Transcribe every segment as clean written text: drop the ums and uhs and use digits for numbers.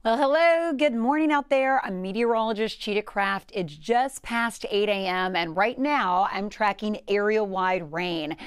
Well, hello, good morning out there. I'm meteorologist Chita Craft. It's just past 8 a.m. and right now I'm tracking area-wide rain.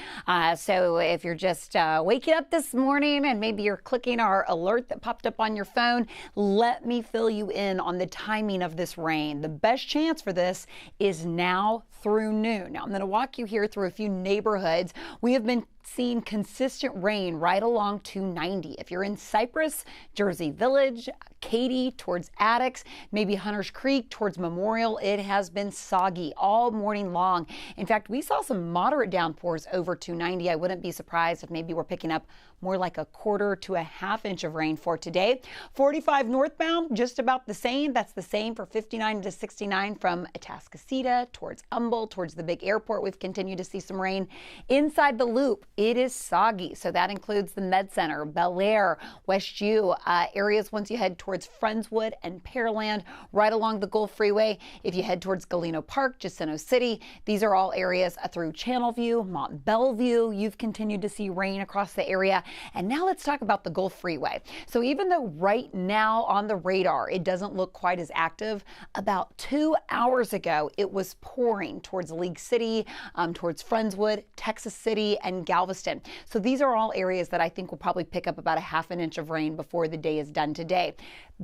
So if you're just waking up this morning and maybe you're clicking our alert that popped up on your phone, let me fill you in on the timing of this rain. The best chance for this is now through noon. Now I'm going to walk you here through a few neighborhoods. We have been seeing consistent rain right along 290. If you're in Cypress, Jersey Village, Katy towards Addicks, maybe Hunters Creek towards Memorial, it has been soggy all morning long. In fact, we saw some moderate downpours over 290. I wouldn't be surprised if maybe we're picking up more like a quarter to a half inch of rain for today. 45 northbound, just about the same. That's the same for 59 to 69 from Atascocita towards Humboldt, towards the big airport. We've continued to see some rain. Inside the loop, it is soggy. So that includes the Med Center, Bel Air, West U, areas once you head towards Friendswood and Pearland, right along the Gulf Freeway. If you head towards Galeno Park, Jacinto City, these are all areas through Channelview, Mont Belvieu. You've continued to see rain across the area. And now let's talk about the Gulf Freeway. So even though right now on the radar, it doesn't look quite as active, about 2 hours ago, it was pouring towards League City, towards Friendswood, Texas City, and Galveston. So these are all areas that I think will probably pick up about a half an inch of rain before the day is done today.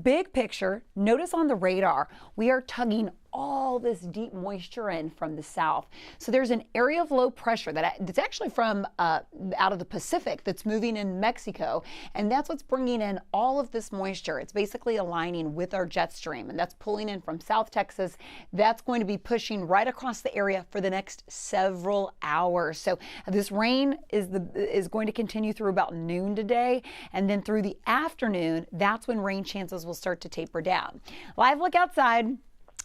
Big picture, notice on the radar, we are tugging all this deep moisture in from the south. So there's an area of low pressure that's actually from out of the Pacific that's moving in Mexico, and that's what's bringing in all of this moisture. It's basically aligning with our jet stream, and that's pulling in from South Texas. That's going to be pushing right across the area for the next several hours. So this rain is going to continue through about noon today, and then through the afternoon, that's when rain chances will start to taper down. Live look outside.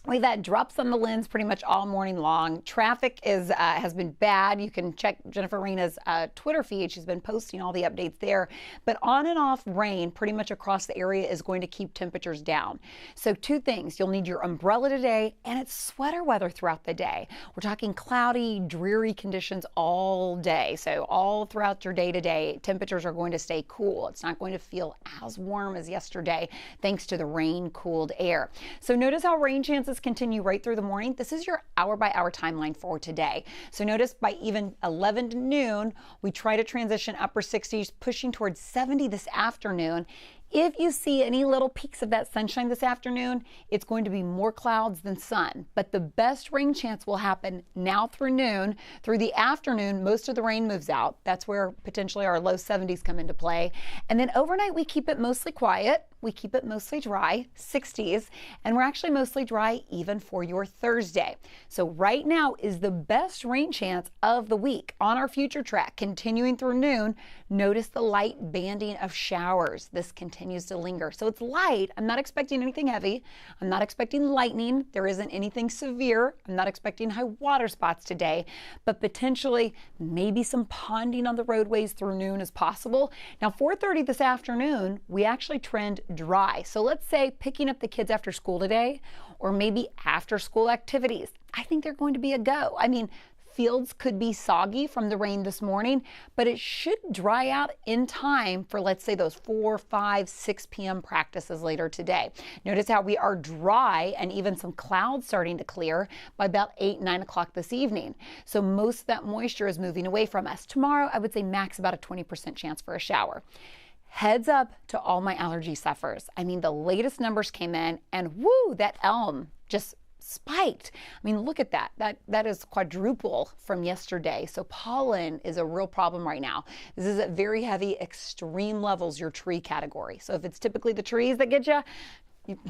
We've had drops on the lens pretty much all morning long. Traffic has been bad. You can check Jennifer Rena's Twitter feed. She's been posting all the updates there. But on and off rain pretty much across the area is going to keep temperatures down. So two things. You'll need your umbrella today, and it's sweater weather throughout the day. We're talking cloudy, dreary conditions all day. So all throughout your day today, temperatures are going to stay cool. It's not going to feel as warm as yesterday thanks to the rain-cooled air. So notice how rain chances continue right through the morning. This is your hour-by-hour timeline for today. So notice by even 11 to noon, we try to transition upper 60s, pushing towards 70 this afternoon. If you see any little peaks of that sunshine this afternoon, it's going to be more clouds than sun. But the best rain chance will happen now through noon. Through the afternoon, most of the rain moves out. That's where potentially our low 70s come into play. And then overnight, we keep it mostly quiet. We keep it mostly dry, 60s, and we're actually mostly dry even for your Thursday. So right now is the best rain chance of the week. On our future track, continuing through noon, notice the light banding of showers. This continues to linger. So it's light. I'm not expecting anything heavy. I'm not expecting lightning. There isn't anything severe. I'm not expecting high water spots today, but potentially maybe some ponding on the roadways through noon is possible. Now 4:30 this afternoon, we actually trend dry. So let's say picking up the kids after school today, or maybe after school activities. I think they're going to be a go. I mean, fields could be soggy from the rain this morning, but it should dry out in time for, let's say, those 4, 5, 6 p.m. practices later today. Notice how we are dry and even some clouds starting to clear by about 8, 9 o'clock this evening. So most of that moisture is moving away from us. Tomorrow, I would say max about a 20% chance for a shower. Heads up to all my allergy sufferers. I mean, the latest numbers came in and woo, that elm just spiked. I mean, look at that. That is quadruple from yesterday. So pollen is a real problem right now. This is at very heavy extreme levels, your tree category. So if it's typically the trees that get you,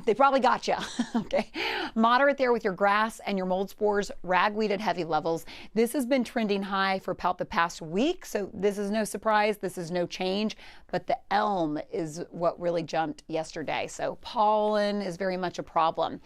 they probably got you. Okay. Moderate there with your grass and your mold spores, ragweed at heavy levels. This has been trending high for about the past week. So this is no surprise. This is no change, but the elm is what really jumped yesterday. So pollen is very much a problem.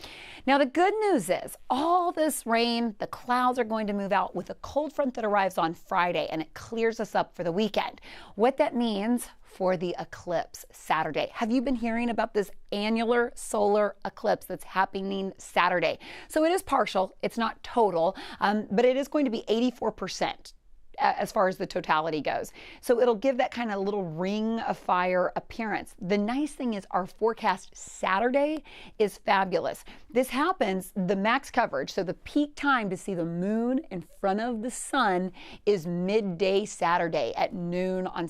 Now, the good news is all this rain, the clouds are going to move out with a cold front that arrives on Friday, and it clears us up for the weekend. What that means for the eclipse Saturday. Have you been hearing about this annular solar eclipse that's happening Saturday? So it is partial, it's not total, but it is going to be 84% as far as the totality goes. So it'll give that kind of little ring of fire appearance. The nice thing is our forecast Saturday is fabulous. This happens, the max coverage, so the peak time to see the moon in front of the sun is midday Saturday at noon on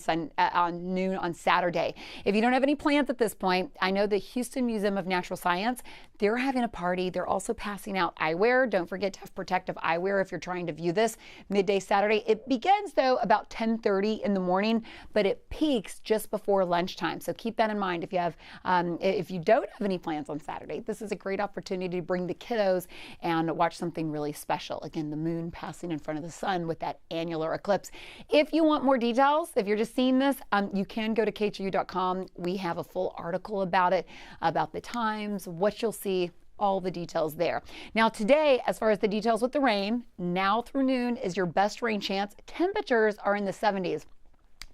Saturday. If you don't have any plans at this point, I know the Houston Museum of Natural Science, they're having a party. They're also passing out eyewear. Don't forget to have protective eyewear if you're trying to view this midday Saturday. It begins though about 10:30 in the morning, but it peaks just before lunchtime. So keep that in mind if you have, if you don't have any plans on Saturday. This is a great opportunity to bring the kiddos and watch something really special. Again, the moon passing in front of the sun with that annular eclipse. If you want more details, if you're just seeing this, you can go to khou.com. We have a full article about it, about the times, what you'll see, all the details there. Now today, as far as the details with the rain, now through noon is your best rain chance. Temperatures are in the 70s.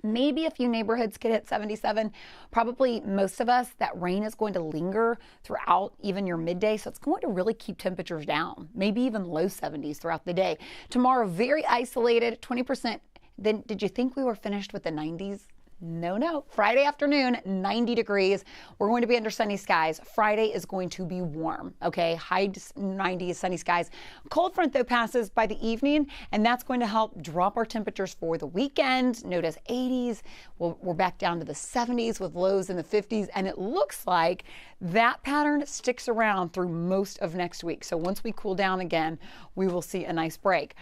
Maybe a few neighborhoods could hit 77. Probably most of us, that rain is going to linger throughout even your midday. So it's going to really keep temperatures down, maybe even low 70s throughout the day. Tomorrow, very isolated, 20%. Then did you think we were finished with the 90s? No. Friday afternoon, 90 degrees. We're going to be under sunny skies. Friday is going to be warm, okay? High 90s, sunny skies. Cold front, though, passes by the evening, and that's going to help drop our temperatures for the weekend. Notice 80s. We're back down to the 70s with lows in the 50s, and it looks like that pattern sticks around through most of next week. So once we cool down again, we will see a nice break.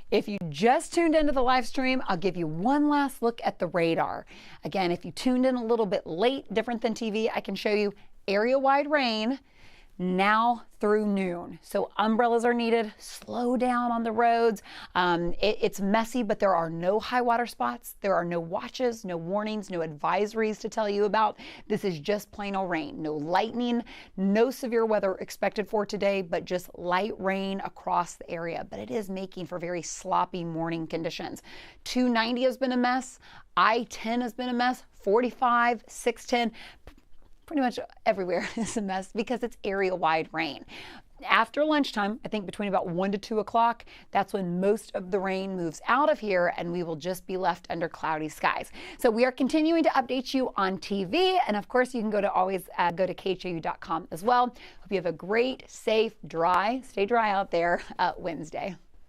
If you just tuned into the live stream, I'll give you one last look at the radar. Again, if you tuned in a little bit late, different than TV, I can show you area-wide rain now through noon. So umbrellas are needed. Slow down on the roads. It's messy, but there are no high water spots. There are no watches, no warnings, no advisories to tell you about. This is just plain old rain. No lightning, no severe weather expected for today, but just light rain across the area. But it is making for very sloppy morning conditions. 290 has been a mess. I-10 has been a mess. 45, 610. Pretty much everywhere is a mess because it's area-wide rain. After lunchtime, I think between about 1 to 2 o'clock, that's when most of the rain moves out of here and we will just be left under cloudy skies. So we are continuing to update you on TV. And of course, you can go to khou.com as well. Hope you have a great, safe, dry, stay dry out there Wednesday.